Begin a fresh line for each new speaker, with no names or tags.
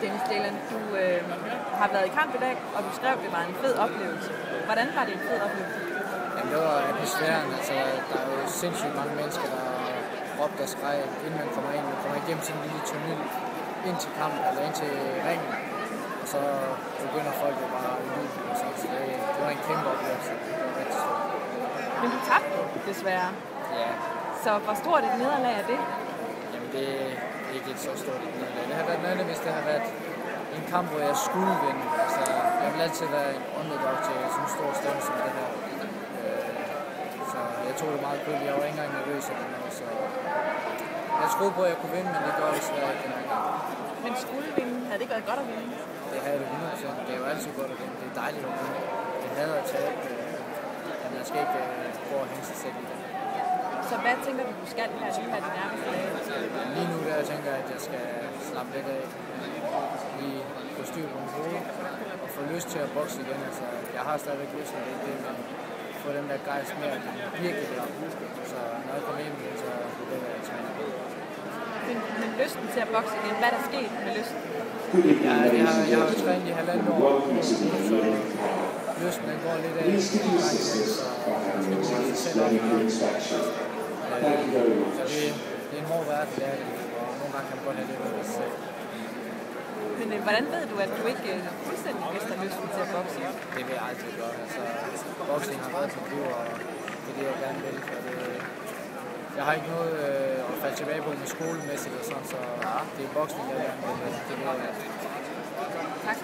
Dennis Jalen, du har været i kamp i dag, og du skrev, at det var en fed oplevelse. Hvordan var det en fed oplevelse?
Jamen, det var atmosfæren. Altså, der er jo sindssygt mange mennesker, der råbte og skreg, inden man kommer ind. Man kommer igennem sådan en lille tunnel ind til kampen, eller ind til ringen. Og så begynder folk jo bare at lyde. Så det var en kæmpe oplevelse. Det var rigtig stort.
Men du tabte desværre.
Ja.
Så hvor stort et nederlag er det?
Jamen, det er ikke et så stort et nederlag. Det har været noget, hvis det har været en kamp, hvor jeg skulle vinde. Altså, jeg vil altid være en underdog til sådan en stor stævne som det her. Så jeg tog det meget køligt. Jeg var ikke engang nervøs eller noget, så jeg troede på, at jeg kunne vinde, men det gør det svært ikke den her gang.
Men skulle vinde? Havde det ikke været godt at vinde?
Det havde det 100%. Det er jo altid godt at vinde. Det er dejligt at vinde. Det hader at tabe, men jeg skal ikke prøve at hænge sig selv i det.
Så hvad tænker du skal her de nærmeste dage?
Lige nu der tænker jeg, at jeg skal slappe lidt af. Lige få styr på mit hoved og få lyst til at bokse igen. Altså, jeg har stadigvæk lyst til det, men få den der gejst med, at det virkelig er. Så når jeg kommer hjem, så det er jeg tænker.
Men lysten til at bokse igen, hvad er der sket med lysten?
Ja, jeg har jo trænet i 1,5 år, så lysten den går lidt af en gang imellem, så jeg skal bruge sig selv op. Så det er en hård verden, det er det, og nogle gange kan man godt have det med sig selv.
Men hvordan ved du, at du ikke fuldstændig mister lysten til at bokse?
Det vil jeg altid gøre. Altså, boksning har været mit liv, og det er det, jeg gerne vil. Jeg har ikke noget at falde tilbage på med skolemæssigt og sådan, så det er boksning, jeg gerne vil. Det er det, jeg
Tak.